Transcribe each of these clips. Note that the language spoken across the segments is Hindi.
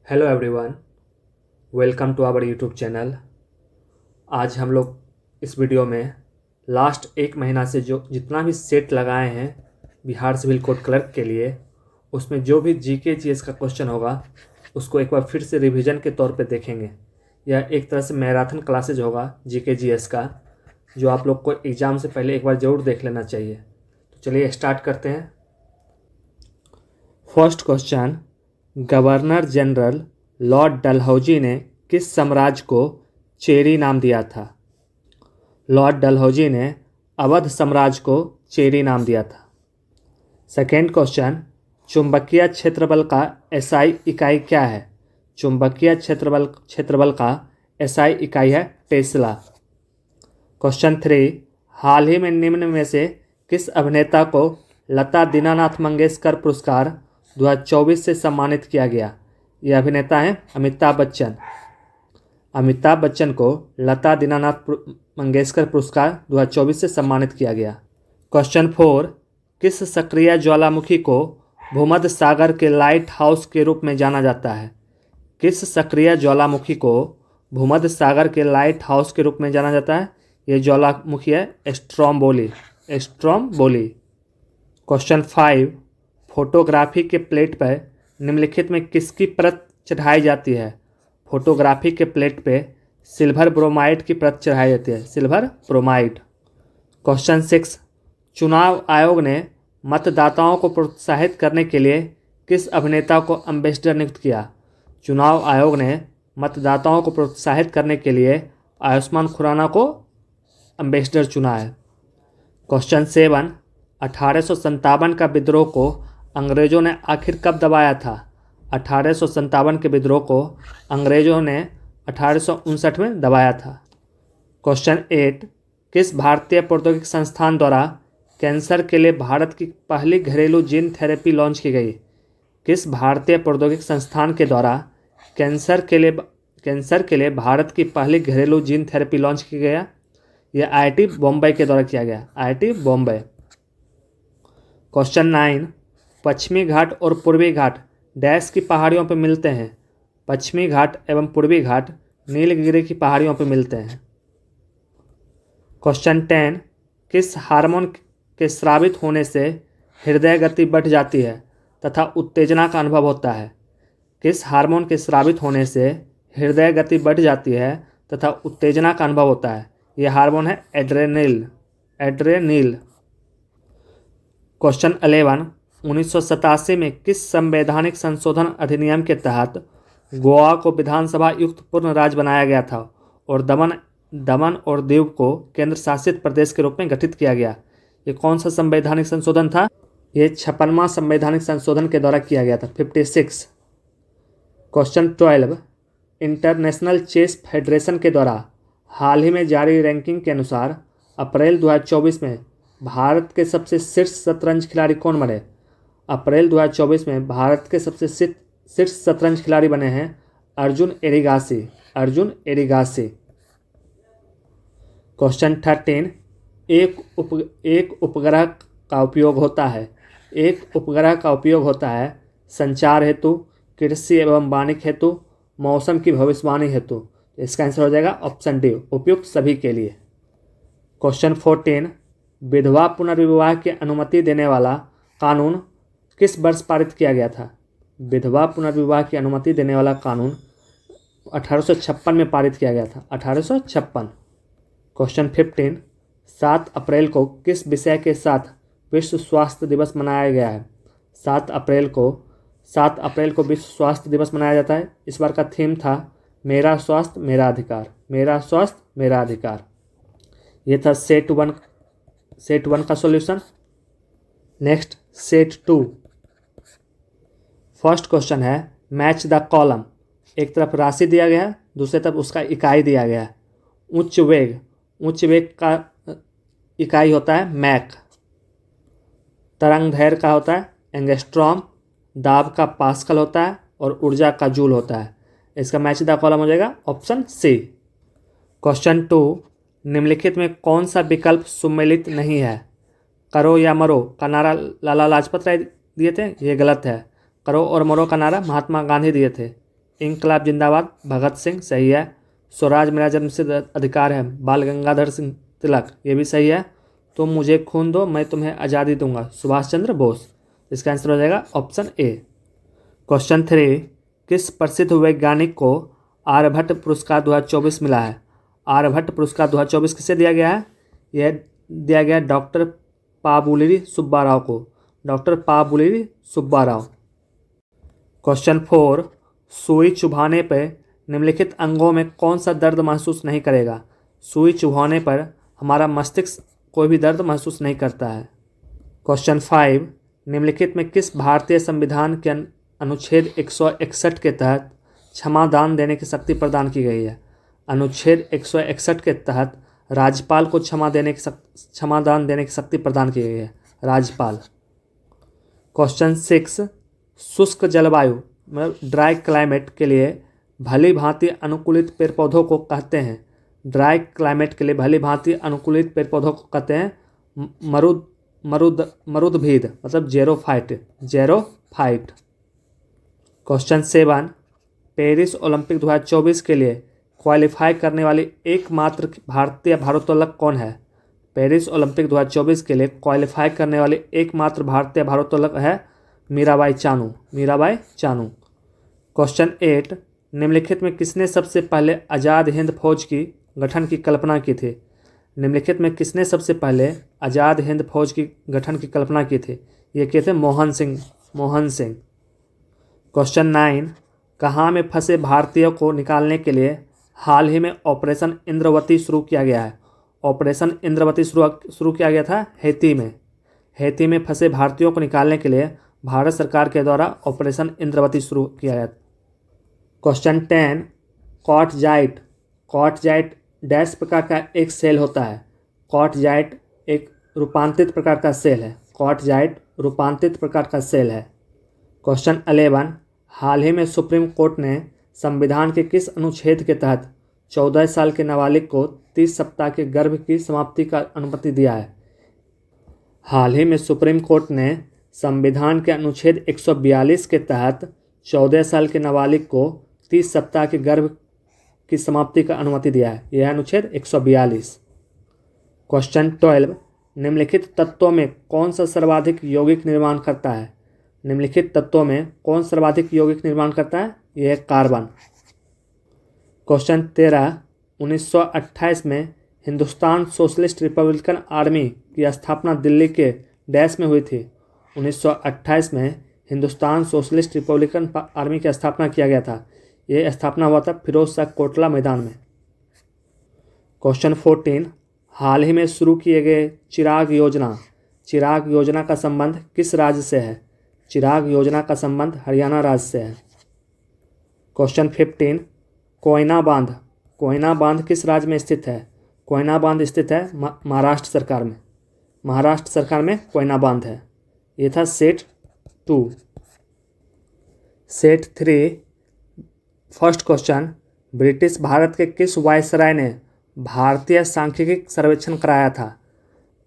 Hello everyone, welcome to our YouTube channel. आज हम लोग इस वीडियो में लास्ट एक महीना से जो जितना भी सेट लगाए हैं बिहार सिविल कोर्ट क्लर्क के लिए, उसमें जो भी जीके जीएस का क्वेश्चन होगा उसको एक बार फिर से रिवीजन के तौर पे देखेंगे। यह एक तरह से मैराथन क्लासेज होगा जीके जीएस का, जो आप लोग को एग्ज़ाम से पहले एक बार ज़रूर देख लेना चाहिए। तो चलिए स्टार्ट करते हैं। First question, governor general Lord Dalhousie ने किस साम्राज्य को चेरी नाम दिया था? लॉर्ड डलहौजी ने अवध साम्राज्य को चेरी नाम दिया था। सेकेंड क्वेश्चन, चुंबकीय क्षेत्रबल का एसआई इकाई क्या है? चुंबकीय क्षेत्रबल का एसआई इकाई है टेस्ला। क्वेश्चन 3, हाल ही में निम्न में से किस अभिनेता को लता दीनानाथ मंगेशकर पुरस्कार 2024 से सम्मानित किया गया? ये अभिनेता हैं अमिताभ बच्चन। अमिताभ बच्चन को लता दीनानाथ मंगेशकर पुरस्कार 2024 से सम्मानित किया गया। क्वेश्चन 4, किस सक्रिय ज्वालामुखी को भूमध्य सागर के लाइट हाउस के रूप में जाना जाता है? किस सक्रिय ज्वालामुखी को भूमध्य सागर के लाइट हाउस के रूप में जाना जाता है? ये ज्वालामुखी है स्ट्रोम्बोली। क्वेश्चन 5, फोटोग्राफी के प्लेट पर निम्नलिखित में किसकी परत चढ़ाई जाती है? फोटोग्राफी के प्लेट पे सिल्वर ब्रोमाइड की परत चढ़ाई जाती है, सिल्वर ब्रोमाइड। क्वेश्चन 6, चुनाव आयोग ने मतदाताओं को प्रोत्साहित करने के लिए किस अभिनेता को एम्बेसडर नियुक्त किया? चुनाव आयोग ने मतदाताओं को प्रोत्साहित करने के लिए आयुष्मान खुराना को एम्बेसडर चुना है। क्वेश्चन 7, 1857 का विद्रोह को अंग्रेज़ों ने आखिर कब दबाया था? 1857 के विद्रोह को अंग्रेज़ों ने 1859 में दबाया था। क्वेश्चन 8, किस भारतीय प्रौद्योगिकी संस्थान द्वारा कैंसर के लिए भारत की पहली घरेलू जीन थेरेपी लॉन्च की गई? किस भारतीय प्रौद्योगिकी संस्थान के द्वारा कैंसर के लिए भारत की पहली घरेलू जीन थेरेपी लॉन्च की गया? यह आईआईटी बॉम्बे के द्वारा किया गया, आईआईटी बॉम्बे। क्वेश्चन 9, पश्चिमी घाट और पूर्वी घाट डैश की पहाड़ियों पर मिलते हैं? पश्चिमी घाट एवं पूर्वी घाट नीलगिरी की पहाड़ियों पर मिलते हैं। क्वेश्चन 10, किस हार्मोन के स्रावित होने से हृदय गति बढ़ जाती है तथा उत्तेजना का अनुभव होता है? किस हार्मोन के स्रावित होने से हृदय गति बढ़ जाती है तथा उत्तेजना का अनुभव होता है? यह हार्मोन है एड्रेनिल। क्वेश्चन 11, 1987 में किस संवैधानिक संशोधन अधिनियम के तहत गोवा को विधानसभा युक्त पूर्ण राज्य बनाया गया था और दमन और दीव को केंद्र शासित प्रदेश के रूप में गठित किया गया? ये कौन सा संवैधानिक संशोधन था? ये 56वां संवैधानिक संशोधन के द्वारा किया गया था, 56। क्वेश्चन 12, इंटरनेशनल चेस फेडरेशन के द्वारा हाल ही में जारी रैंकिंग के अनुसार अप्रैल 2024 में भारत के सबसे शीर्ष शतरंज खिलाड़ी कौन बने? अप्रैल 2024 में भारत के सबसे शीर्ष शतरंज खिलाड़ी बने हैं अर्जुन एरिगासी। क्वेश्चन 13, एक उपग्रह का उपयोग होता है संचार हेतु, कृषि एवं वाणिज्य हेतु, मौसम की भविष्यवाणी हेतु। इसका आंसर हो जाएगा ऑप्शन डी, उपयुक्त सभी के लिए। क्वेश्चन 14, विधवा पुनर्विवाह की अनुमति देने वाला कानून किस वर्ष पारित किया गया था? विधवा पुनर्विवाह की अनुमति देने वाला कानून 1856 में पारित किया गया था, 1856। क्वेश्चन 15, 7 अप्रैल को किस विषय के साथ विश्व स्वास्थ्य दिवस मनाया गया है? 7 अप्रैल को विश्व स्वास्थ्य दिवस मनाया जाता है। इस बार का थीम था मेरा स्वास्थ्य मेरा अधिकार, मेरा स्वास्थ्य मेरा अधिकार। ये था सेट 1 का solution. Next set 2। First question है मैच द कॉलम। एक तरफ राशि दिया गया है, दूसरी तरफ उसका इकाई दिया गया है। उच्च वेग का इकाई होता है मैक, तरंग दैर्घ्य का होता है एंगस्ट्रॉम, दाब का पास्कल होता है और ऊर्जा का जूल होता है। इसका मैच द कॉलम हो जाएगा ऑप्शन सी। क्वेश्चन 2, निम्नलिखित में कौन सा विकल्प सुमेलित नहीं है? करो या मरो का नारा लाला लाजपत राय दिए थे, ये गलत है। करो और मरो का नारा महात्मा गांधी दिए थे, इंकलाब जिंदाबाद भगत सिंह, सही है। स्वराज मेरा जन्मसिद्ध अधिकार है, बाल गंगाधर सिंह तिलक, ये भी सही है। तुम मुझे खून दो मैं तुम्हें आज़ादी दूंगा, सुभाष चंद्र बोस। इसका आंसर हो जाएगा ऑप्शन ए। क्वेश्चन 3, किस प्रसिद्ध वैज्ञानिक को आर्यभट्ट पुरस्कार 2024 मिला है? आर्यभट्ट पुरस्कार 2024 किसे दिया गया है? यह दिया गया डॉक्टर पाबुलेरी सुब्बाराव को, डॉक्टर पाबुलेरी सुब्बाराव। क्वेश्चन 4, सुई चुभाने पर निम्नलिखित अंगों में कौन सा दर्द महसूस नहीं करेगा? सुई चुभाने पर हमारा मस्तिष्क कोई भी दर्द महसूस नहीं करता है। क्वेश्चन 5, निम्नलिखित में किस भारतीय संविधान के अनुच्छेद 161 के तहत क्षमा दान देने की शक्ति प्रदान की गई है? अनुच्छेद 161 के तहत राज्यपाल को क्षमा दान देने की शक्ति प्रदान की गई है, राज्यपाल। क्वेश्चन 6, शुष्क जलवायु मतलब ड्राई क्लाइमेट के लिए भली भांति अनुकूलित पेड़ पौधों को कहते हैं? ड्राई क्लाइमेट के लिए भली भांति अनुकूलित पेड़ पौधों को कहते हैं मरुदभीद मतलब जेरोफाइट। क्वेश्चन 7, पेरिस ओलंपिक 2024 के लिए क्वालिफाई करने वाली एकमात्र भारतीय भारोत्तोलक कौन है? पेरिस ओलंपिक 2024 के लिए क्वालिफाई करने वाली एकमात्र भारतीय भारोत्तोलक है मीराबाई चानू। क्वेश्चन 8, निम्नलिखित में किसने सबसे पहले आज़ाद हिंद फौज की गठन की कल्पना की थी? निम्नलिखित में किसने सबसे पहले आज़ाद हिंद फौज की गठन की कल्पना की थी? ये किए थे मोहन सिंह। क्वेश्चन 9, कहाँ में फंसे भारतीयों को निकालने के लिए हाल ही में ऑपरेशन इंद्रवती शुरू किया गया है? ऑपरेशन इंद्रवती शुरू किया गया था हैती में फंसे भारतीयों को निकालने के लिए भारत सरकार के द्वारा ऑपरेशन इंद्रवती शुरू किया गया। क्वेश्चन 10, कॉटजाइट डैश प्रकार का एक सेल होता है? कॉटजाइट एक रूपांतरित प्रकार का सेल है, कॉटजाइट रूपांतरित प्रकार का सेल है। क्वेश्चन 11, हाल ही में सुप्रीम कोर्ट ने संविधान के किस अनुच्छेद के तहत 14 साल के नाबालिग को 30 सप्ताह के गर्भ की समाप्ति का अनुमति दिया है? हाल ही में सुप्रीम कोर्ट ने संविधान के अनुच्छेद 142 के तहत 14 साल के नाबालिग को 30 सप्ताह के गर्भ की समाप्ति का अनुमति दिया है, यह अनुच्छेद 142। क्वेश्चन 12, निम्नलिखित तत्वों में कौन सा सर्वाधिक यौगिक निर्माण करता है? निम्नलिखित तत्वों में कौन सर्वाधिक यौगिक निर्माण करता है? यह है कार्बन। क्वेश्चन 13, 1928 में हिंदुस्तान सोशलिस्ट रिपब्लिकन आर्मी की स्थापना दिल्ली के डैश में हुई थी? 1928 में हिंदुस्तान सोशलिस्ट रिपब्लिकन आर्मी की स्थापना किया गया था, यह स्थापना हुआ था फिरोज शाह कोटला मैदान में। क्वेश्चन 14, हाल ही में शुरू किए गए चिराग योजना का संबंध किस राज्य से है? चिराग योजना का संबंध हरियाणा राज्य से है। क्वेश्चन 15, कोयना बांध किस राज्य में स्थित है? कोयना बांध स्थित है महाराष्ट्र सरकार में कोयना बांध है। ये था set 2। Set 3, first question, British Bharat के किस वायसराय ने भारतीय सांख्यिकी सर्वेक्षण कराया था?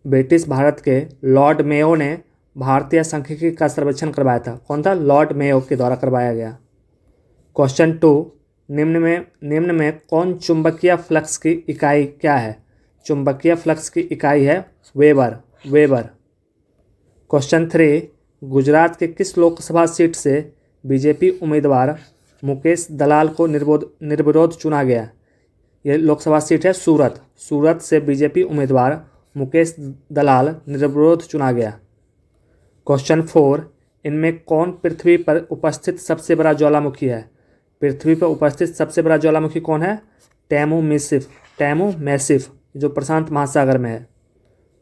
ब्रिटिश भारत के लॉर्ड मेयो ने भारतीय सांख्यिकी का सर्वेक्षण करवाया था। कौन था? लॉर्ड मेयो के द्वारा करवाया गया। क्वेश्चन 2, निम्न में कौन चुंबकीय फ्लक्स की इकाई क्या है? चुंबकीय फ्लक्स की इकाई है वेबर। क्वेश्चन 3, गुजरात के किस लोकसभा सीट से बीजेपी उम्मीदवार मुकेश दलाल को निर्विरोध चुना गया? यह लोकसभा सीट है सूरत से बीजेपी उम्मीदवार मुकेश दलाल निर्विरोध चुना गया। क्वेश्चन 4, इनमें कौन पृथ्वी पर उपस्थित सबसे बड़ा ज्वालामुखी है? पृथ्वी पर उपस्थित सबसे बड़ा ज्वालामुखी कौन है? टैमू मैसिफ जो प्रशांत महासागर में है।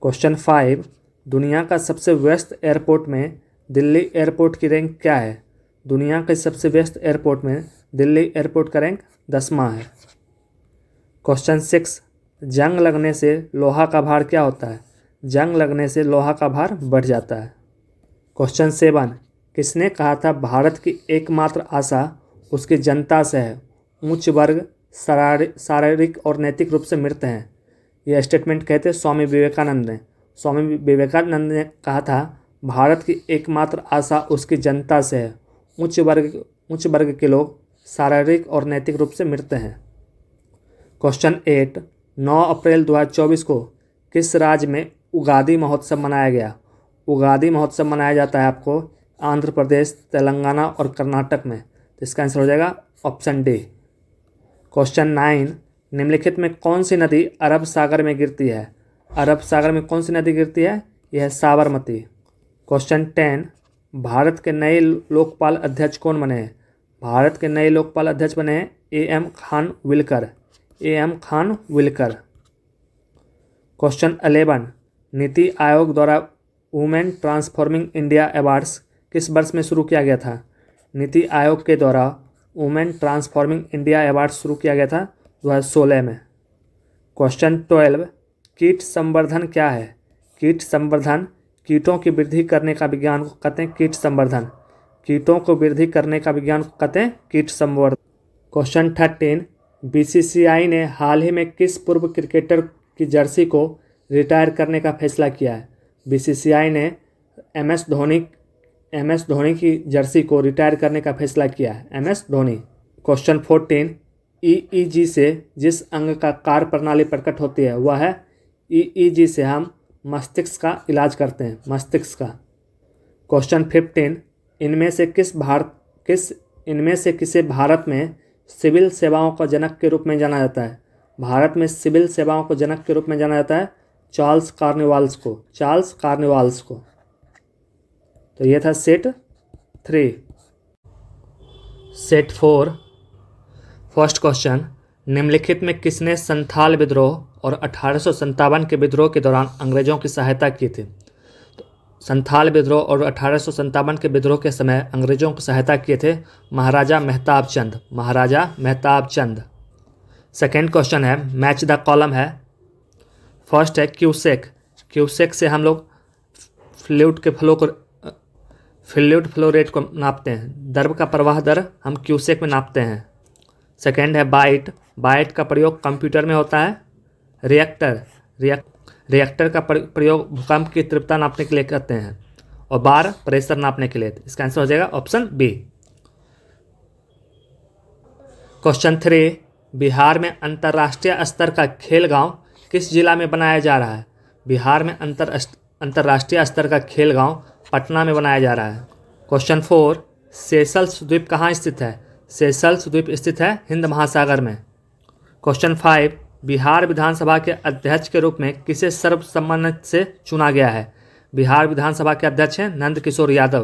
क्वेश्चन 5, दुनिया का सबसे व्यस्त एयरपोर्ट में दिल्ली एयरपोर्ट की रैंक क्या है? दुनिया के सबसे व्यस्त एयरपोर्ट में दिल्ली एयरपोर्ट का रैंक 10वां है। क्वेश्चन 6, जंग लगने से लोहा का भार क्या होता है? जंग लगने से लोहा का भार बढ़ जाता है। क्वेश्चन 7, किसने कहा था भारत की एकमात्र आशा उसकी जनता से है, उच्च वर्ग शारीरिक और नैतिक रूप से मृत हैं? यह स्टेटमेंट कहते स्वामी विवेकानंद ने। स्वामी विवेकानंद ने कहा था भारत की एकमात्र आशा उसकी जनता से है, उच्च वर्ग के लोग शारीरिक और नैतिक रूप से मृत हैं। क्वेश्चन 8, 9 अप्रैल 2024 को किस राज्य में उगादी महोत्सव मनाया गया? उगादी महोत्सव मनाया जाता है आपको आंध्र प्रदेश, तेलंगाना और कर्नाटक में। तो इसका आंसर हो जाएगा ऑप्शन डी। क्वेश्चन 9, निम्नलिखित में कौन सी नदी अरब सागर में गिरती है? अरब सागर में कौन सी नदी गिरती है? यह है साबरमती। क्वेश्चन 10, भारत के नए लोकपाल अध्यक्ष कौन बने हैं? भारत के नए लोकपाल अध्यक्ष बने हैं A M. Khanwilkar. A M. Khanwilkar. Question 11, NITI आयोग द्वारा वुमेन ट्रांसफॉर्मिंग इंडिया अवार्ड्स किस वर्ष में शुरू किया गया था? नीति आयोग के द्वारा वुमेन ट्रांसफॉर्मिंग इंडिया अवार्ड शुरू किया गया था 2016 में। क्वेश्चन 12, कीट संवर्धन क्या है? कीट संवर्धन कीटों की वृद्धि करने का विज्ञान को कहते हैं कीट संवर्धन। कीटों को वृद्धि करने का विज्ञान को कहते हैं कीट संवर्धन। क्वेश्चन 13, बीसीसीआई ने हाल ही में किस पूर्व क्रिकेटर की जर्सी को रिटायर करने का फैसला किया है? बीसीसीआई ने एम एस धोनी की जर्सी को रिटायर करने का फैसला किया है। एम.एस. धोनी। क्वेश्चन 14, ईईजी से जिस अंग का कार्य प्रणाली प्रकट होती है वह है ईईजी से हम मस्तिष्क का इलाज करते हैं, मस्तिष्क का। क्वेश्चन 15, इनमें से किसे भारत में सिविल सेवाओं का जनक के रूप में जाना जाता है? भारत में सिविल सेवाओं को जनक के रूप में जाना जाता है चार्ल्स कार्निवाल्स को। तो ये था सेट 3। सेट 4, फर्स्ट क्वेश्चन, निम्नलिखित में किसने संथाल विद्रोह और 1857 के विद्रोह के दौरान अंग्रेजों की सहायता की थी? तो संथाल विद्रोह और 1857 के विद्रोह के समय अंग्रेजों की सहायता किए थे महाराजा मेहताब चंद। सेकेंड क्वेश्चन है, मैच द कॉलम है। फर्स्ट है क्यूसेक से हम लोग फ्लूइड फ्लो रेट को नापते हैं। द्रव का प्रवाह दर हम क्यूसेक में नापते हैं। सेकेंड है बाइट का प्रयोग कंप्यूटर में होता है। रिएक्टर का प्रयोग भूकंप की तीव्रता नापने के लिए करते हैं। और बार प्रेशर नापने के लिए। इसका आंसर हो जाएगा ऑप्शन बी। क्वेश्चन 3, बिहार में अंतर्राष्ट्रीय स्तर का खेल गांव किस जिला में बनाया जा रहा है? बिहार में अंतर्राष्ट्रीय स्तर का खेल गांव पटना में बनाया जा रहा है। क्वेश्चन 4, सेशल्स द्वीप कहाँ स्थित है? सेशल्स द्वीप स्थित है हिंद महासागर में। क्वेश्चन 5, बिहार विधानसभा के अध्यक्ष के रूप में किसे सर्वसम्मति से चुना गया है? बिहार विधानसभा के अध्यक्ष हैं Nand Kishore Yadav.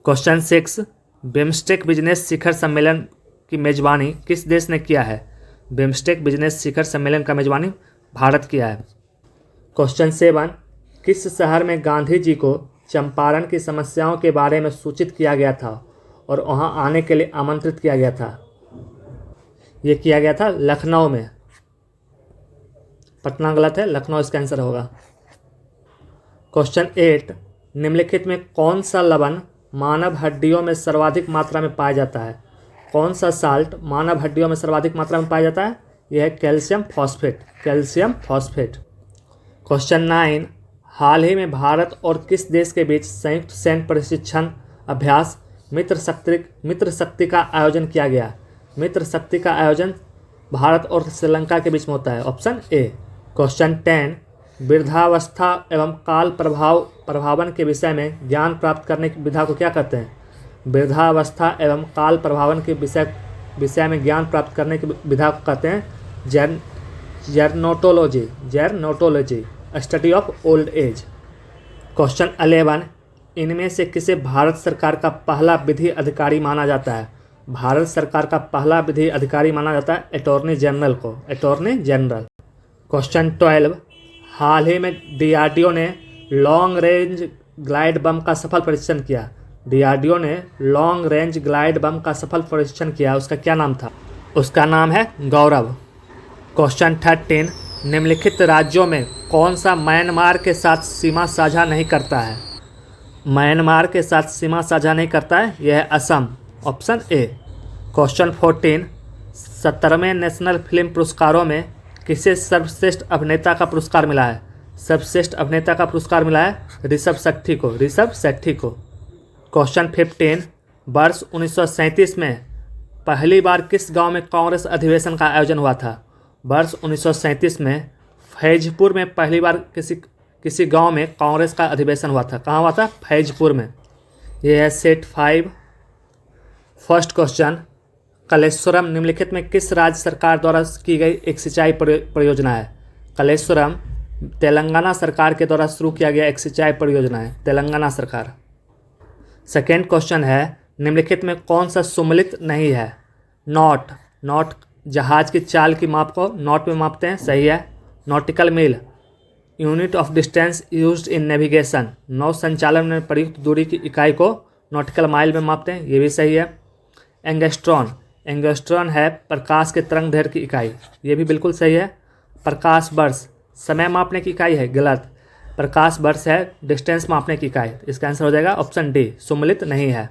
Question 6, BIMSTEC business शिखर सम्मेलन की मेजबानी किस देश ने किया है? बिम्स्टेक बिजनेस शिखर सम्मेलन का मेजबानी भारत किया है। क्वेश्चन 7, किस शहर में गांधी जी को चंपारण की समस्याओं के बारे में सूचित किया गया था और वहां आने के लिए आमंत्रित किया गया था? यह किया गया था लखनऊ में। पटना गलत है, लखनऊ इसका आंसर होगा। क्वेश्चन 8, निम्नलिखित में कौन सा लवण मानव हड्डियों में सर्वाधिक मात्रा में पाया जाता है? कौन सा साल्ट मानव हड्डियों में सर्वाधिक मात्रा में पाया जाता है? यह है कैल्शियम फॉस्फेट। क्वेश्चन 9, हाल ही में भारत और किस देश के बीच संयुक्त सैन्य प्रशिक्षण अभ्यास मित्र शक्ति का आयोजन किया गया? मित्र शक्ति का आयोजन भारत और श्रीलंका के बीच में होता है। Option A. क्वेश्चन 10, वृद्धावस्था एवं काल प्रभावन के विषय में ज्ञान प्राप्त करने की विधा को क्या कहते हैं? वृद्धावस्था एवं काल प्रभावन के विषय में ज्ञान प्राप्त करने की विधा को कहते हैं gerontology, study of old age. Question 11, इनमें से किसे भारत सरकार का पहला विधि अधिकारी माना जाता है? भारत सरकार का पहला विधि अधिकारी माना जाता है अटॉर्नी जनरल को। क्वेश्चन 12, हाल ही में डीआरडीओ ने लॉन्ग रेंज ग्लाइड बम का सफल परीक्षण किया। उसका क्या नाम था? उसका नाम है गौरव। क्वेश्चन 13, निम्नलिखित राज्यों में कौन सा म्यांमार के साथ सीमा साझा नहीं करता है? म्यांमार के साथ सीमा साझा नहीं करता है, यह है असम। Option A. क्वेश्चन 14, 17वें नेशनल फिल्म पुरस्कारों में किसे सर्वश्रेष्ठ अभिनेता का पुरस्कार मिला है? सर्वश्रेष्ठ अभिनेता का पुरस्कार मिला है ऋषभ शेट्टी को। क्वेश्चन 15, वर्ष 1937 में पहली बार किस गांव में कांग्रेस अधिवेशन का आयोजन हुआ था? वर्ष 1937 में फैजपुर में पहली बार किसी गांव में कांग्रेस का अधिवेशन हुआ था। कहाँ हुआ था? फैजपुर में। यह है सेट 5। फर्स्ट क्वेश्चन, कलेश्वरम निम्नलिखित में किस राज्य सरकार द्वारा की गई एक सिंचाई परियोजना है? कलेश्वरम तेलंगाना सरकार के द्वारा शुरू किया गया एक सिंचाई परियोजना है, तेलंगाना सरकार। सेकेंड क्वेश्चन है, निम्नलिखित में कौन सा सुमेलित नहीं है? नॉट जहाज की चाल की माप को नॉट में मापते हैं, सही है। Nautical mile unit of distance used in navigation, नौ संचालन में प्रयुक्त दूरी की इकाई को नॉटिकल माइल में मापते हैं, ये भी सही है। एंगस्ट्रॉन है प्रकाश के तरंग दैर्घ्य की इकाई, ये भी बिल्कुल सही है। प्रकाश वर्ष समय मापने की इकाई है, गलत। प्रकाश वर्ष है डिस्टेंस मापने की इकाई। इसका आंसर हो जाएगा ऑप्शन डी, सुमेलित नहीं है।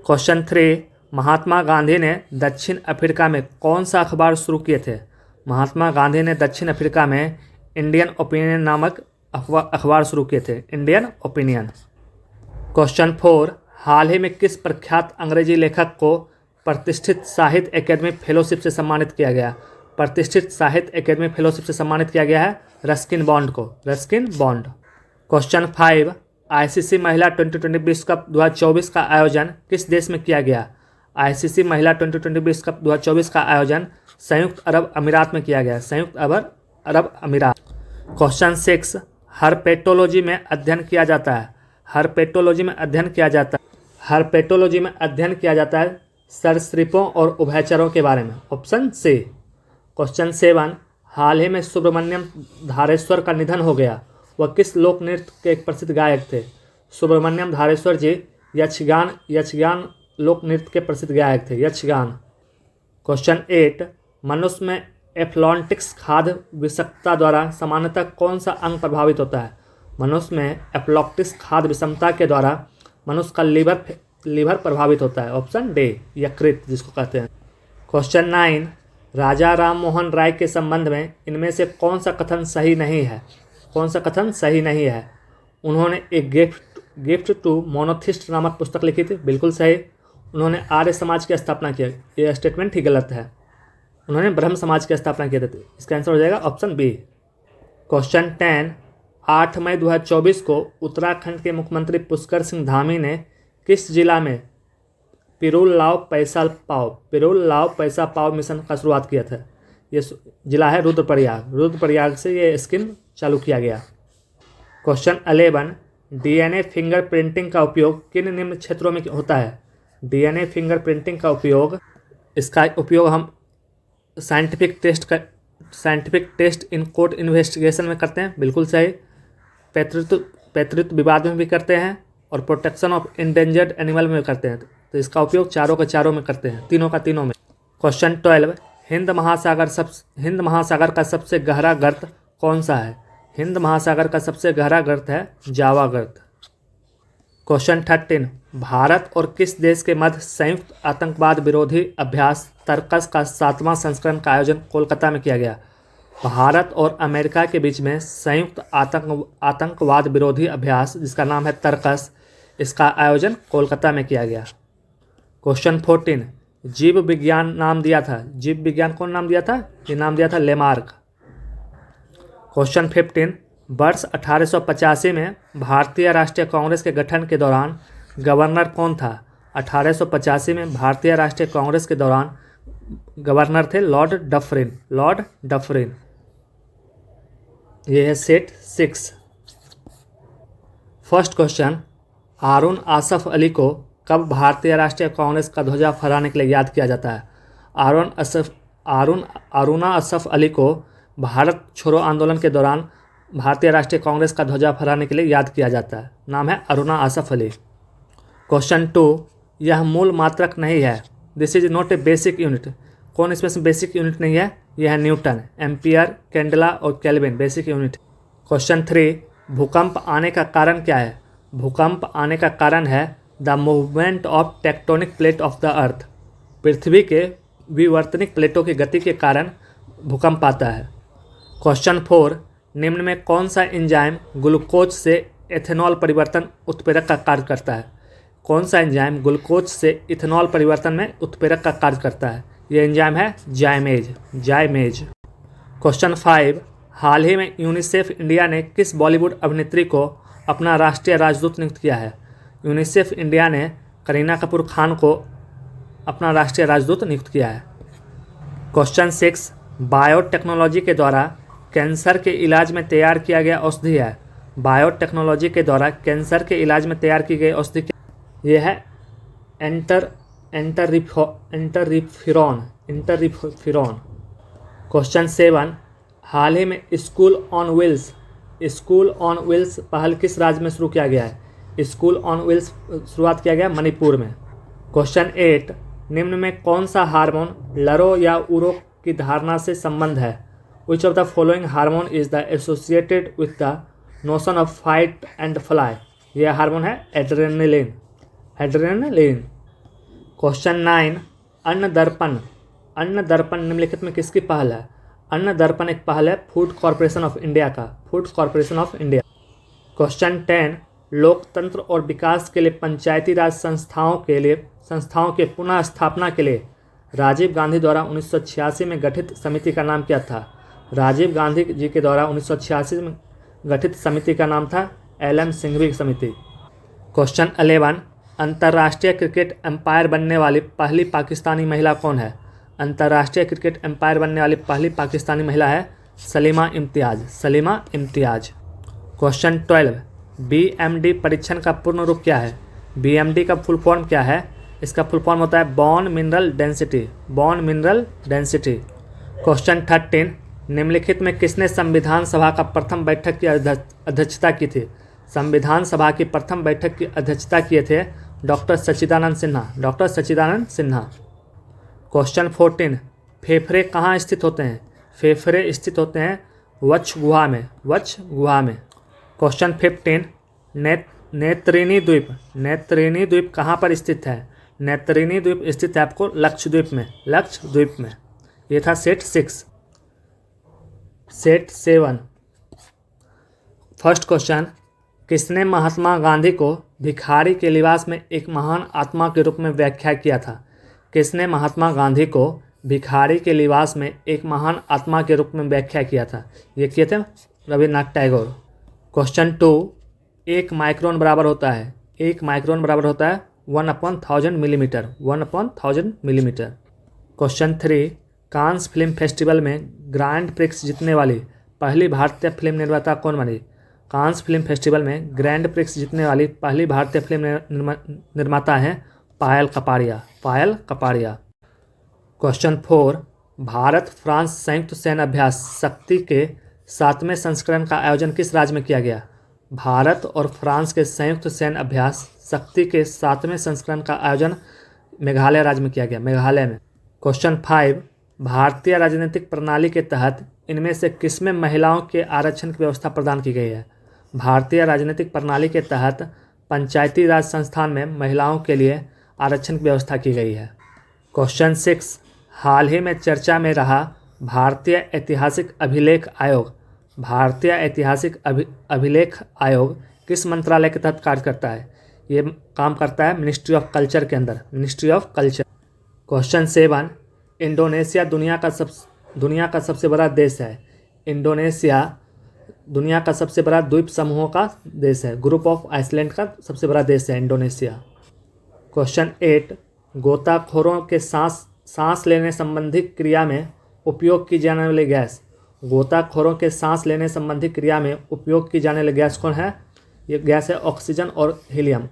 क्वेश्चन 3, महात्मा गांधी ने दक्षिण अफ्रीका में कौन सा अखबार शुरू किए थे? महात्मा गांधी ने दक्षिण अफ्रीका में इंडियन ओपिनियन नामक अखबार शुरू किए थे, इंडियन ओपिनियन। क्वेश्चन 4, हाल ही में किस प्रख्यात अंग्रेजी लेखक को प्रतिष्ठित साहित्य अकेदमी फेलोशिप से सम्मानित किया गया? प्रतिष्ठित साहित्य अकेदमी फेलोशिप से सम्मानित किया गया है रस्किन बॉन्ड को, रस्किन बॉन्ड। क्वेश्चन 5, आईसीसी महिला 2020 विश्व कप 2024 का आयोजन किस देश में किया गया? आईसीसी महिला 2020 विश्व कप 2024 का आयोजन संयुक्त अरब अमीरात में किया गया, संयुक्त अरब अमीरात। क्वेश्चन 6, हर्पेटोलॉजी में अध्ययन किया जाता है, हर्पेटोलॉजी में अध्ययन किया जाता है, हर्पेटोलॉजी में अध्ययन किया जाता है सरीसृपों और उभयचरों के बारे में, ऑप्शन सी। क्वेश्चन 7, हाल ही में सुब्रमण्यम धारेश्वर का निधन हो गया, वह किस लोक नृत्य के एक प्रसिद्ध गायक थे? सुब्रमण्यम धारेश्वर जी यक्षगान लोक नृत्य के प्रसिद्ध गायक थे, यक्षगान। क्वेश्चन 8, मनुष्य में एफ्लॉन्टिक्स खाद्य विषाक्तता द्वारा सामान्यतः कौन सा अंग प्रभावित होता है? मनुष्य में एफ्लॉन्टिक्स खाद्य विषमता के द्वारा मनुष्य का लीवर प्रभावित होता है, ऑप्शन डी, यकृत जिसको कहते हैं। क्वेश्चन 9, राजा राम मोहन राय के संबंध में इनमें से कौन सा कथन सही नहीं है? कौन सा कथन सही नहीं है? उन्होंने एक गिफ्ट टू मोनोथिस्ट नामक पुस्तक लिखी थी, बिल्कुल सही। उन्होंने आर्य समाज की स्थापना की, यह स्टेटमेंट ही गलत है। उन्होंने ब्रह्म समाज की स्थापना की थी, इसका आंसर हो जाएगा ऑप्शन बी। क्वेश्चन 10, 8 मई 2024 को उत्तराखंड के मुख्यमंत्री पुष्कर सिंह धामी ने किस जिला में पिरुल लाव पैसा पाव मिशन का शुरुआत किया था? ये जिला है रुद्रप्रयाग से ये स्कीम चालू किया गया। क्वेश्चन 11, डीएनए फिंगरप्रिंटिंग का उपयोग किन निम्न क्षेत्रों में होता है? डीएनए फिंगरप्रिंटिंग का उपयोग, इसका उपयोग हम scientific test in court investigation में करते हैं, बिल्कुल सही। पैतृत्व विवाद में भी करते हैं और प्रोटेक्शन ऑफ इंडेंजर्ड एनिमल में करते हैं, तो इसका उपयोग चारों के चारों में करते हैं, तीनों में। क्वेश्चन 12, हिंद महासागर का सबसे गहरा गर्त कौन सा है? हिंद महासागर का सबसे गहरा गर्त है जावा गर्त। क्वेश्चन 13, भारत और किस देश के मध्य संयुक्त आतंकवाद विरोधी अभ्यास तर्कस का 7वां संस्करण का आयोजन कोलकाता में किया गया? भारत और अमेरिका के बीच में संयुक्त आतंकवाद विरोधी अभ्यास जिसका नाम है तर्कस, इसका आयोजन कोलकाता में किया गया। क्वेश्चन 14, जीव विज्ञान नाम दिया था, जीव विज्ञान कौन नाम दिया था? ये नाम दिया था लेमार्क। क्वेश्चन 15, वर्ष 1885 में भारतीय राष्ट्रीय कांग्रेस के गठन के दौरान गवर्नर कौन था? 1885 में भारतीय राष्ट्रीय कांग्रेस के दौरान गवर्नर थे लॉर्ड डफरिन। ये है सेट 6। फर्स्ट क्वेश्चन, हारून आसफ अली को कब भारतीय राष्ट्रीय कांग्रेस का ध्वजा फहराने के लिए याद किया जाता है? अरुणा असफ अली को भारत छोड़ो आंदोलन के दौरान भारतीय राष्ट्रीय कांग्रेस का ध्वजा फहराने के लिए याद किया जाता है, नाम है अरुणा आसफ अली। क्वेश्चन 2, यह मूल मात्रक नहीं है, this is not a basic unit, कौन इसमें से बेसिक यूनिट नहीं है? यह है न्यूटन, एम्पियर, कैंडेला और केल्विन बेसिक यूनिट। क्वेश्चन 3, भूकंप आने का कारण क्या है? भूकंप आने का कारण है the movement of tectonic plate of the earth, पृथ्वी के विवर्तनिक प्लेटों की गति के कारण भूकंप आता है। क्वेश्चन 4, निम्न में कौन सा एंजाइम ग्लूकोज से एथेनॉल परिवर्तन उत्प्रेरक का कार्य करता है? कौन सा एंजाइम ग्लूकोज से इथेनॉल परिवर्तन में उत्प्रेरक का कार्य करता है? ये एंजाइम है जाइमेज। क्वेश्चन 5, हाल ही में यूनिसेफ इंडिया ने किस बॉलीवुड अभिनेत्री को अपना राष्ट्रीय राजदूत नियुक्त किया है? यूनिसेफ इंडिया ने करीना कपूर खान को अपना राष्ट्रीय राजदूत नियुक्त किया है। क्वेश्चन 6, बायोटेक्नोलॉजी के द्वारा कैंसर के इलाज में तैयार किया गया औषधि है। बायोटेक्नोलॉजी के द्वारा कैंसर के इलाज में तैयार की गई औषधि ये है इंटररिफिरॉन। क्वेश्चन 7, हाल ही में स्कूल ऑन व्हील्स पहल किस राज्य में शुरू किया गया है? स्कूल ऑन व्हील्स शुरुआत किया गया मणिपुर में। क्वेश्चन 8, निम्न में कौन सा हार्मोन लरो या उरो की धारणा से संबंध है? Which of the following hormone is the associated with the notion of fight and fly? यह हार्मोन है एड्रेनलिन। क्वेश्चन 9, अन्न दर्पण निम्नलिखित में किसकी पहल है? अन्न दर्पण एक पहल है food corporation of India. Question 10, लोकतंत्र और विकास के लिए पंचायती राज संस्थाओं के पुनः स्थापना के लिए राजीव गांधी द्वारा 1986 में गठित समिति का नाम क्या था? राजीव गांधी जी के द्वारा 1986 में गठित समिति का नाम था एल.एम. सिंघवी समिति। क्वेश्चन 11, अंतर्राष्ट्रीय क्रिकेट एम्पायर बनने वाली पहली पाकिस्तानी महिला कौन है? अंतर्राष्ट्रीय क्रिकेट एम्पायर बनने वाली पहली पाकिस्तानी महिला है सलीमा इम्तियाज। क्वेश्चन 12, बीएमडी परीक्षण का पूर्ण रूप क्या है? बीएमडी का फुल फॉर्म क्या है? इसका फुल फॉर्म होता है बॉर्न मिनरल डेंसिटी। क्वेश्चन 13, निम्नलिखित में किसने संविधान सभा का प्रथम बैठक की अध्यक्षता की थी? संविधान सभा की प्रथम बैठक की अध्यक्षता किए थे डॉक्टर सच्चिदानंद सिन्हा। क्वेश्चन 14, फेफड़े कहाँ स्थित होते हैं? फेफड़े स्थित होते हैं वक्ष गुहा में। क्वेश्चन 15, नेत्रिनी द्वीप कहाँ पर स्थित है? नेत्रिनी द्वीप स्थित है आपको लक्षद्वीप में। ये था सेट 6। सेट 7, फर्स्ट क्वेश्चन, किसने महात्मा गांधी को भिखारी के लिबास में एक महान आत्मा के रूप में व्याख्या किया था? किसने महात्मा गांधी को भिखारी के लिबास में एक महान आत्मा के रूप में व्याख्या किया था? ये किए थे रविन्द्रनाथ टैगोर। क्वेश्चन 2, 1 माइक्रोन बराबर होता है 1/1000 millimetre. Question 3, Cannes film festival में ग्रैंड प्रिक्स जीतने वाली पहली भारतीय फिल्म निर्माता कौन बनी? कांस फिल्म फेस्टिवल में ग्रैंड प्रिक्स जीतने वाली पहली भारतीय फिल्म निर्माता हैं पायल कपाड़िया। क्वेश्चन 4, भारत फ्रांस संयुक्त सैन्य अभ्यास शक्ति के 7वें संस्करण का आयोजन किस राज्य में किया गया? भारत और फ्रांस के संयुक्त सैन्य अभ्यास शक्ति के 7वें संस्करण का आयोजन मेघालय राज्य में किया गया, मेघालय में। क्वेश्चन 5, भारतीय राजनीतिक प्रणाली के तहत इनमें से किसमें महिलाओं के आरक्षण की व्यवस्था प्रदान की गई है? भारतीय राजनीतिक प्रणाली के तहत पंचायती राज संस्थान में महिलाओं के लिए आरक्षण की व्यवस्था की गई है। क्वेश्चन 6, हाल ही में चर्चा में रहा भारतीय ऐतिहासिक अभिलेख आयोग किस मंत्रालय के तहत कार्य करता है? ये काम करता है मिनिस्ट्री ऑफ कल्चर के अंदर, क्वेश्चन 7, इंडोनेशिया दुनिया का सबसे बड़ा देश है। इंडोनेशिया दुनिया का सबसे बड़ा द्वीप समूहों का देश है। ग्रुप ऑफ आइसलैंड का सबसे बड़ा देश है इंडोनेशिया। क्वेश्चन 8, गोताखोरों के सांस लेने संबंधी क्रिया में उपयोग की जाने वाली गैस। गोताखोरों के सांस लेने संबंधी क्रिया में उपयोग की जाने वाली गैस कौन है? ये गैस है ऑक्सीजन और हीलियम।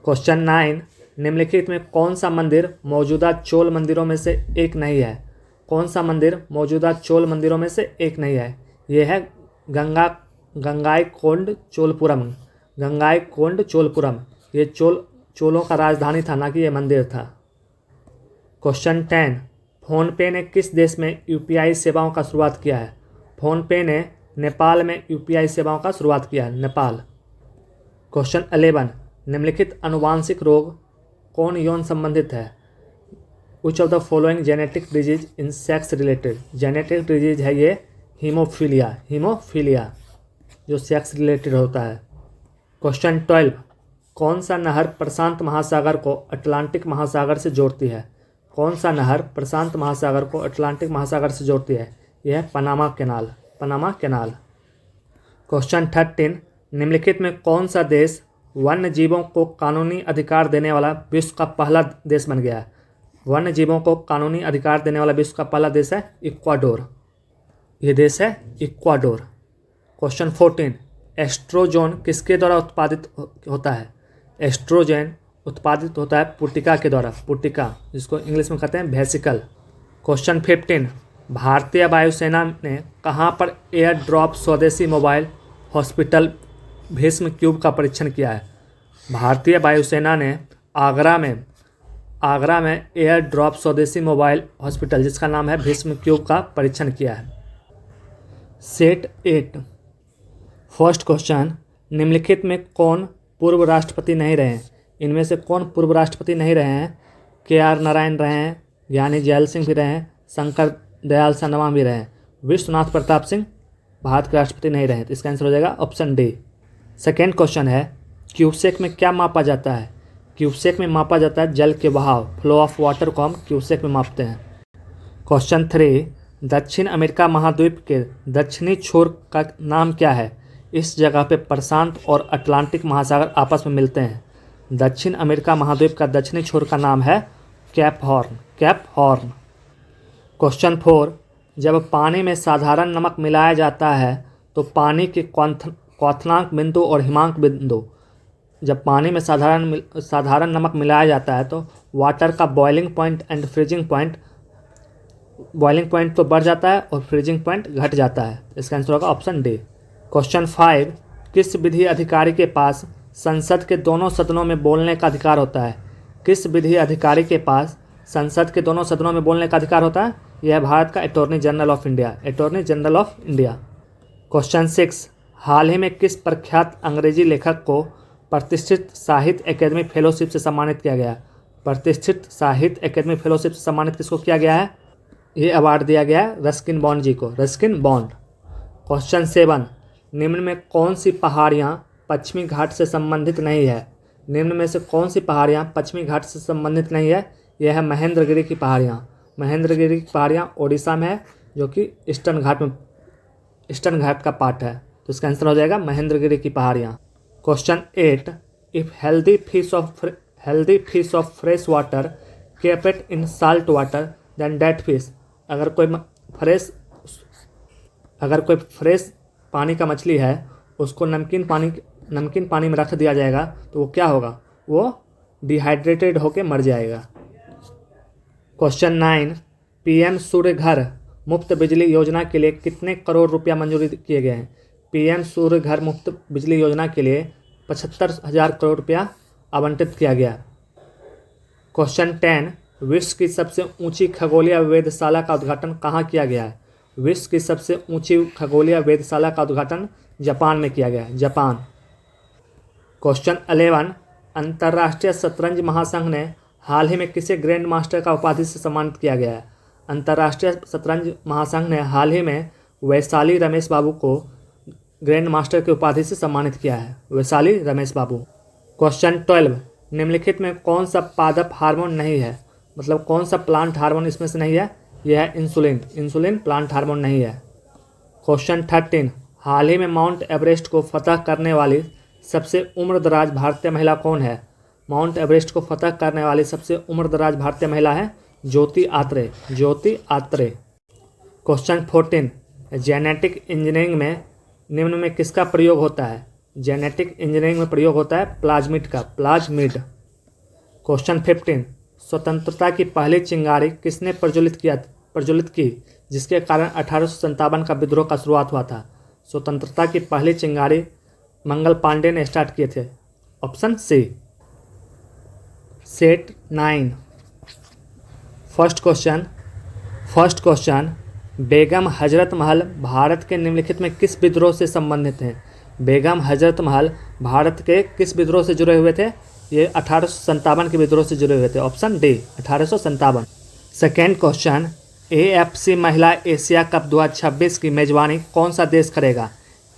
क्वेश्चन 9, निम्नलिखित में कौन सा मंदिर मौजूदा चोल मंदिरों में से एक नहीं है? ये है गंगाईकोंड चोलपुरम। ये चोलों का राजधानी था, ना कि ये मंदिर था। क्वेश्चन 10, फ़ोनपे ने किस देश में यूपीआई सेवाओं का शुरुआत किया है? फ़ोनपे ने नेपाल में यूपीआई सेवाओं का शुरुआत किया है, नेपाल। क्वेश्चन 11, निम्नलिखित अनुवांशिक रोग कौन यौन संबंधित है? Which of the following genetic disease in sex related? Genetic disease है ये हीमोफीलिया जो सेक्स रिलेटेड होता है। क्वेश्चन 12, कौन सा नहर प्रशांत महासागर को अटलांटिक महासागर से जोड़ती है? कौन सा नहर प्रशांत महासागर को अटलांटिक महासागर से जोड़ती है? यह है Panama canal, Panama canal. Question 13, निम्नलिखित में कौन सा देश वन्य जीवों को कानूनी अधिकार देने वाला विश्व का पहला देश बन गया है? वन्य जीवों को कानूनी अधिकार देने वाला विश्व का पहला देश है इक्वाडोर। ये देश है इक्वाडोर। क्वेश्चन 14, एस्ट्रोजन किसके द्वारा उत्पादित होता है? एस्ट्रोजन उत्पादित होता है पुटिका के द्वारा, पुटिका, जिसको इंग्लिश में कहते हैं वेसिकल। क्वेश्चन 15, भारतीय वायुसेना ने कहाँ पर एयर ड्रॉप स्वदेशी मोबाइल हॉस्पिटल भीष्म क्यूब का परीक्षण किया है? भारतीय वायुसेना ने आगरा में एयर ड्रॉप स्वदेशी मोबाइल हॉस्पिटल, जिसका नाम है भीष्म क्यूब, का परीक्षण किया है। सेट 8, फर्स्ट क्वेश्चन, निम्नलिखित में कौन पूर्व राष्ट्रपति नहीं रहे हैं? इनमें से कौन पूर्व राष्ट्रपति नहीं रहे हैं? KR नारायण रहे हैं, ज्ञानी जैल सिंह भी रहे हैं, शंकर दयाल शर्मा भी रहे हैं, विश्वनाथ प्रताप सिंह भारत के राष्ट्रपति नहीं रहे। तो इसका आंसर हो जाएगा ऑप्शन डी। सेकेंड क्वेश्चन है, क्यूसेक में क्या मापा जाता है? क्यूसेक में मापा जाता है जल के बहाव, फ्लो ऑफ वाटर को हम क्यूसेक में मापते हैं। क्वेश्चन 3, दक्षिण अमेरिका महाद्वीप के दक्षिणी छोर का नाम क्या है? इस जगह पे प्रशांत और अटलांटिक महासागर आपस में मिलते हैं। दक्षिण अमेरिका महाद्वीप का दक्षिणी छोर का नाम है cap horn, cap horn. Question 4, जब पानी में साधारण नमक मिलाया जाता है तो पानी के क्वथनांक बिंदु और हिमांक बिंदु, जब पानी में साधारण नमक मिलाया जाता है तो वाटर का boiling point and freezing point, boiling point तो बढ़ जाता है और फ्रीजिंग पॉइंट घट जाता है। इसका आंसर होगा ऑप्शन डी। क्वेश्चन 5, किस विधि अधिकारी के पास संसद के दोनों सदनों में बोलने का अधिकार होता है? किस विधि अधिकारी के पास संसद के दोनों सदनों में बोलने का अधिकार होता है? यह है भारत का attorney general of India, attorney general of India. Question 6, हाल ही में किस प्रख्यात अंग्रेजी लेखक को प्रतिष्ठित साहित्य अकेदमी फेलोशिप से सम्मानित किया गया? प्रतिष्ठित साहित्य अकेदमी फेलोशिप से सम्मानित किसको किया गया है? ये अवार्ड दिया गया है रस्किन बॉन्ड जी को, रस्किन बॉन्ड। क्वेश्चन 7, निम्न में कौन सी पहाड़ियाँ पश्चिमी घाट से संबंधित नहीं है? निम्न में से कौन सी पहाड़ियाँ पश्चिमी घाट से संबंधित नहीं है? यह है महेंद्रगिरी की पहाड़ियाँ। महेंद्रगिरी की पहाड़ियाँ ओडिशा में है, जो कि ईस्टर्न घाट का पार्ट है। तो इसका आंसर हो जाएगा महेंद्रगिरी की पहाड़ियाँ। Question 8, if healthy fish of fresh water kept in salt water then dead fish, अगर कोई फ्रेश पानी का मछली है उसको नमकीन पानी में रख दिया जाएगा तो वो क्या होगा? वो डिहाइड्रेटेड होकर मर जाएगा। क्वेश्चन 9, PM सूर्य घर मुफ्त बिजली योजना के लिए कितने करोड़ रुपया मंजूरी किए गए हैं? PM सूर्य घर मुफ्त बिजली योजना के लिए 75,000 करोड़ रुपया आवंटित किया गया। क्वेश्चन 10, विश्व की सबसे ऊंची खगोलीय वेधशाला का उद्घाटन कहाँ किया गया है? विश्व की सबसे ऊंची खगोलीय वेधशाला का उद्घाटन जापान में किया गया है, जापान। क्वेश्चन 11, अंतर्राष्ट्रीय शतरंज महासंघ ने हाल ही में किसे ग्रैंड मास्टर का उपाधि से सम्मानित किया गया है? अंतर्राष्ट्रीय शतरंज महासंघ ने हाल ही में वैशाली रमेश बाबू को ग्रैंड मास्टर की उपाधि से सम्मानित किया है, वैशाली रमेश बाबू। क्वेश्चन 12, निम्नलिखित में कौन सा पादप हार्मोन नहीं है? मतलब कौन सा प्लांट हार्मोन इसमें से नहीं है? यह है इंसुलिन, इंसुलिन प्लांट हार्मोन नहीं है। क्वेश्चन 13, हाल ही में माउंट एवरेस्ट को फतह करने वाली सबसे उम्रदराज भारतीय महिला कौन है? माउंट एवरेस्ट को फतह करने वाली सबसे उम्रदराज भारतीय महिला है ज्योति आत्रे, ज्योति आत्रे। क्वेश्चन 14, जेनेटिक इंजीनियरिंग में निम्न में किसका प्रयोग होता है? जेनेटिक इंजीनियरिंग में प्रयोग होता है प्लाज्मिड का, प्लाज्मिड। क्वेश्चन 15, स्वतंत्रता की पहली चिंगारी किसने प्रज्वलित की जिसके कारण 1857 का विद्रोह का शुरुआत हुआ था? स्वतंत्रता की पहली चिंगारी मंगल पांडे ने स्टार्ट किए थे, option C. Set 9, first question, Begum Hazrat Mahal Bharat के निम्नलिखित में किस विद्रोह से संबंधित हैं? बेगम हजरत महल भारत के किस विद्रोह से जुड़े हुए थे? ये 1857 के विद्रोह से जुड़े हुए थे, option D 1857। Second question, AFC महिला एशिया कप 2026 की मेजबानी कौन सा देश करेगा?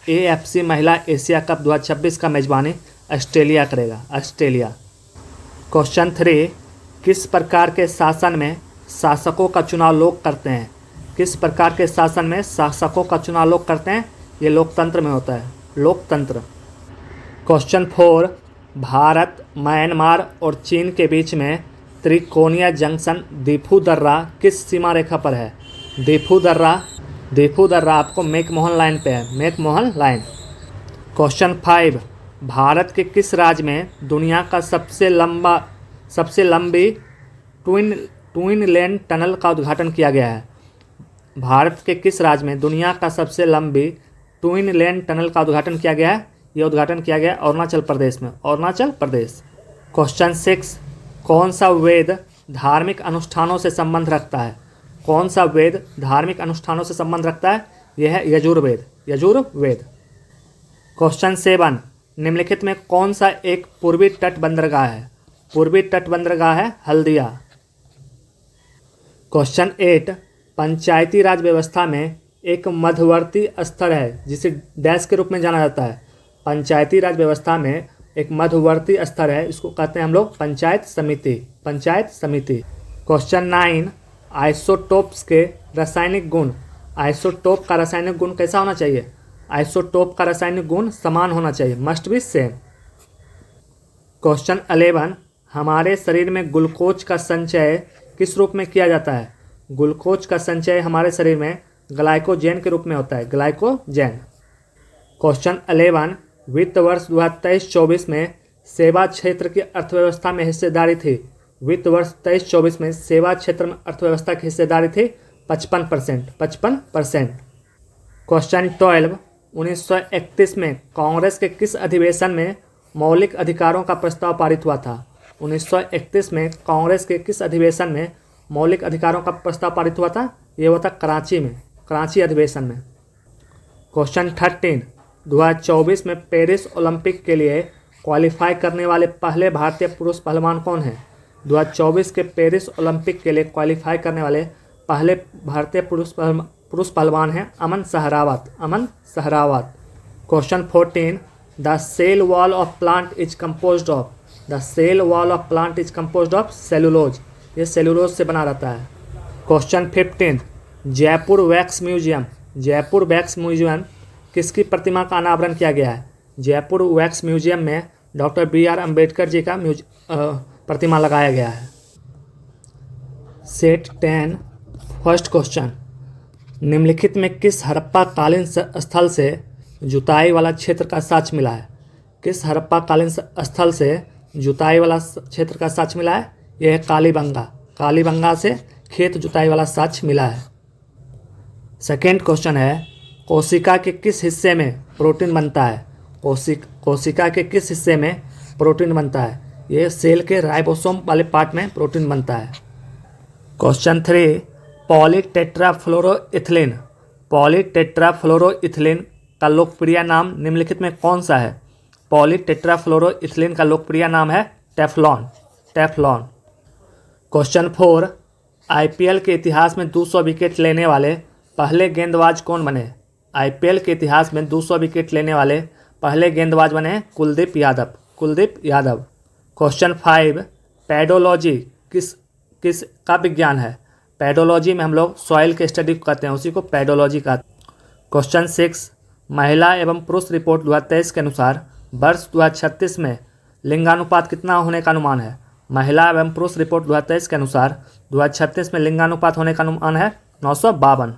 AFC महिला एशिया कप 2026 का मेजबानी ऑस्ट्रेलिया करेगा, ऑस्ट्रेलिया। क्वेश्चन 3, किस प्रकार के शासन में शासकों का चुनाव लोग करते हैं? किस प्रकार के शासन में शासकों का चुनाव लोग करते हैं? ये लोकतंत्र में होता है, लोकतंत्र। क्वेश्चन 4, भारत, म्यांमार और चीन के बीच में त्रिकोणीय जंक्शन दीफू दर्रा किस सीमा रेखा पर है? दीफू दर्रा आपको मैकमोहन लाइन पे है, मैकमोहन लाइन। क्वेश्चन 5, भारत के किस राज्य में दुनिया का सबसे लंबी ट्विन लेन टनल का उद्घाटन किया गया है? भारत के किस राज्य में दुनिया का सबसे लंबी ट्विन लेन टनल का उद्घाटन किया गया है? यह उद्घाटन किया गया अरुणाचल प्रदेश में, अरुणाचल प्रदेश। क्वेश्चन 6, कौन सा वेद धार्मिक अनुष्ठानों से संबंध रखता है? कौन सा वेद धार्मिक अनुष्ठानों से संबंध रखता है? यह है यजुर्वेद, यजुर्वेद। क्वेश्चन 7, निम्नलिखित में कौन सा एक पूर्वी तट बंदरगाह है? पूर्वी तट बंदरगाह है हल्दिया। क्वेश्चन 8, पंचायती राज व्यवस्था में एक मध्यवर्ती स्तर है जिसे डैश के रूप में जाना जाता है। पंचायती राज व्यवस्था में एक मध्यवर्ती स्तर है, इसको कहते हैं हम लोग पंचायत समिति, पंचायत समिति। क्वेश्चन 9, आइसोटोप्स के रासायनिक गुण। आइसोटोप का रासायनिक गुण कैसा होना चाहिए? आइसोटोप का रासायनिक गुण समान होना चाहिए, मस्ट बी सेम। क्वेश्चन 11, हमारे शरीर में ग्लूकोज का संचय किस रूप में किया जाता है? ग्लूकोज का संचय हमारे शरीर में ग्लाइकोजेन के रूप में होता है, ग्लाइकोजेन। क्वेश्चन 11, वित्त वर्ष 2023-24 में सेवा क्षेत्र की अर्थव्यवस्था में हिस्सेदारी थी। वित्त वर्ष 23-24 में सेवा क्षेत्र में अर्थव्यवस्था की हिस्सेदारी थी 55%, 55%। क्वेश्चन 12, 1931 में कांग्रेस के किस अधिवेशन में मौलिक अधिकारों का प्रस्ताव पारित हुआ था? 1931 में कांग्रेस के किस अधिवेशन में मौलिक अधिकारों का प्रस्ताव पारित हुआ था? ये हुआ था कराची में, कराची अधिवेशन में। क्वेश्चन 13, 2024 में पेरिस ओलंपिक के लिए क्वालिफाई करने वाले पहले भारतीय पुरुष पहलवान कौन हैं? 2024 के पेरिस ओलंपिक के लिए क्वालिफाई करने वाले पहले भारतीय पुरुष पहलवान हैं Aman Sehrawat, Aman Sehrawat. Question 14, the cell wall of plant is composed of. The cell wall of plant is composed of cellulose. ये सेलुलोज से बना रहता है। Question 15, Jaipur wax museum, Jaipur wax museum किसकी प्रतिमा का अनावरण किया गया है? जयपुर वैक्स म्यूजियम में डॉक्टर BR अम्बेडकर जी का प्रतिमा लगाया गया है। सेट 10, फर्स्ट क्वेश्चन, निम्नलिखित में किस हड़प्पा कालीन स्थल से जुताई वाला क्षेत्र का साक्ष्य मिला है? किस हड़प्पा कालीन स्थल से जुताई वाला क्षेत्र का साक्ष्य मिला है? यह है कालीबंगा, कालीबंगा से खेत जुताई वाला साक्ष्य मिला है। सेकेंड क्वेश्चन है, कोशिका के किस हिस्से में प्रोटीन बनता है? कोशिका के किस हिस्से में प्रोटीन बनता है? यह सेल के राइबोसोम वाले पार्ट में प्रोटीन बनता है। क्वेश्चन 3, पॉलीटेट्राफ्लोरोइथिलीन, पॉलीटेट्राफ्लोरोइथिलीन का लोकप्रिय नाम निम्नलिखित में कौन सा है? पॉलीटेट्राफ्लोरोइथिलीन का लोकप्रिय नाम है टेफ्लॉन, टेफ्लॉन। क्वेश्चन 4, IPL के इतिहास में 200 विकेट लेने वाले पहले गेंदबाज कौन बने? IPL के इतिहास में 200 विकेट लेने वाले पहले गेंदबाज बने कुलदीप यादव, कुलदीप यादव। क्वेश्चन 5, पेडोलॉजी किस का विज्ञान है? पेडोलॉजी में हम लोग सॉइल के स्टडी करते हैं, उसी को पेडोलॉजी कहते हैं। क्वेश्चन 6, महिला एवं पुरुष रिपोर्ट 2023 के अनुसार वर्ष 2036 में लिंगानुपात कितना होने का अनुमान है? महिला एवं पुरुष रिपोर्ट 2023 के अनुसार 2036 में लिंगानुपात होने का अनुमान है 952।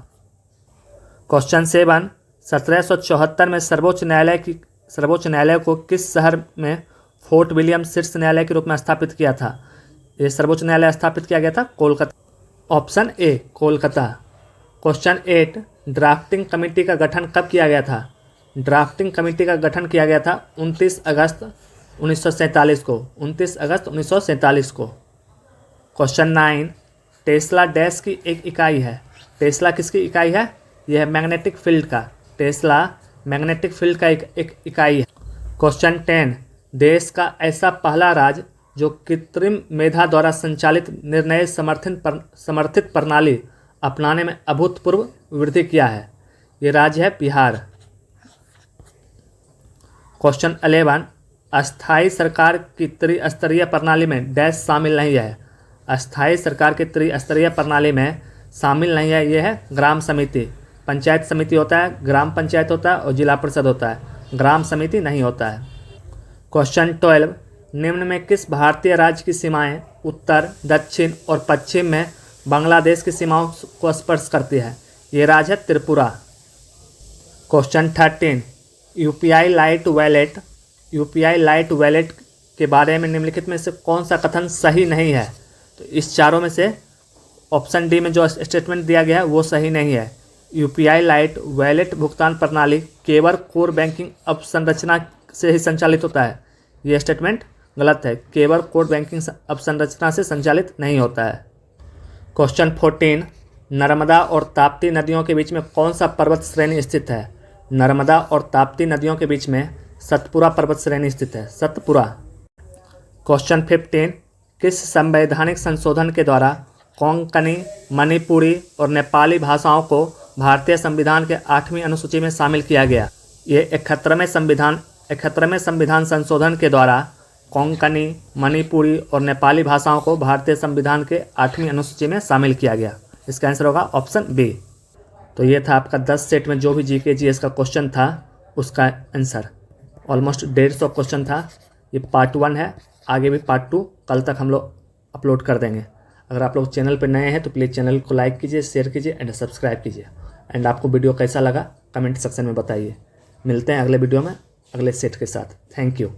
क्वेश्चन 7, 1774 में सर्वोच्च न्यायालय को किस शहर में फोर्ट विलियम शीर्ष न्यायालय के रूप में स्थापित किया था? ये सर्वोच्च न्यायालय स्थापित किया गया था Kolkata, option A Kolkata. Question 8, drafting committee का गठन कब किया गया था? ड्राफ्टिंग कमेटी का गठन किया गया था 29 अगस्त 1947 को, 29 अगस्त 1947 को। क्वेश्चन 9, टेस्ला डैश की एक इकाई है। टेस्ला किसकी इकाई है? यह है मैग्नेटिक फील्ड का, टेस्ला मैग्नेटिक फील्ड का एक इकाई है। क्वेश्चन 10, देश का ऐसा पहला राज्य जो कृत्रिम मेधा द्वारा संचालित निर्णय समर्थित प्रणाली अपनाने में अभूतपूर्व वृद्धि किया है, ये राज्य है बिहार। क्वेश्चन 11, अस्थाई सरकार की त्रिस्तरीय प्रणाली में डैश शामिल नहीं है। अस्थाई सरकार की त्रिस्तरीय प्रणाली में शामिल नहीं है, ये है ग्राम समिति। पंचायत समिति होता है, ग्राम पंचायत होता है और जिला परिषद होता है, ग्राम समिति नहीं होता है। क्वेश्चन 12, निम्न में किस भारतीय राज्य की सीमाएं उत्तर, दक्षिण और पश्चिम में बांग्लादेश की सीमाओं को स्पर्श करती है? ये राज्य है Tripura. Question 13, UPI light wallet के बारे में निम्नलिखित में से कौन सा कथन सही नहीं है? तो इस चारों में से ऑप्शन डी में जो स्टेटमेंट दिया गया है वो सही नहीं है। यूपीआई लाइट वैलेट भुगतान प्रणाली केवल कोर बैंकिंग अवसंरचना से ही संचालित होता है, ये स्टेटमेंट गलत है। केवल कोर बैंकिंग अवसंरचना से संचालित नहीं होता है। क्वेश्चन 14, नर्मदा और ताप्ती नदियों के बीच में कौन सा पर्वत श्रेणी स्थित है? नर्मदा और ताप्ती नदियों के बीच में सतपुरा पर्वत श्रेणी स्थित है, सतपुरा। क्वेश्चन 15, किस संवैधानिक संशोधन के द्वारा कोंकणी, मणिपुरी और नेपाली भाषाओं को भारतीय संविधान के 8वीं अनुसूची में शामिल किया गया? ये 71वें संविधान संशोधन के द्वारा कोंकणी, मणिपुरी और नेपाली भाषाओं को भारतीय संविधान के 8वीं अनुसूची में शामिल किया गया। इसका आंसर होगा ऑप्शन बी। तो ये था आपका 10 सेट में जो भी जीके जीएस का क्वेश्चन था उसका आंसर। ऑलमोस्ट 150 क्वेश्चन था। ये पार्ट 1 है, आगे भी पार्ट 2 कल तक हम लोग अपलोड कर देंगे। अगर आप लोग चैनल पर नए हैं तो प्लीज़ चैनल को लाइक कीजिए, शेयर कीजिए एंड सब्सक्राइब कीजिए। एंड आपको वीडियो कैसा लगा कमेंट सेक्शन में बताइए। मिलते हैं अगले वीडियो में अगले सेट के साथ। Thank you.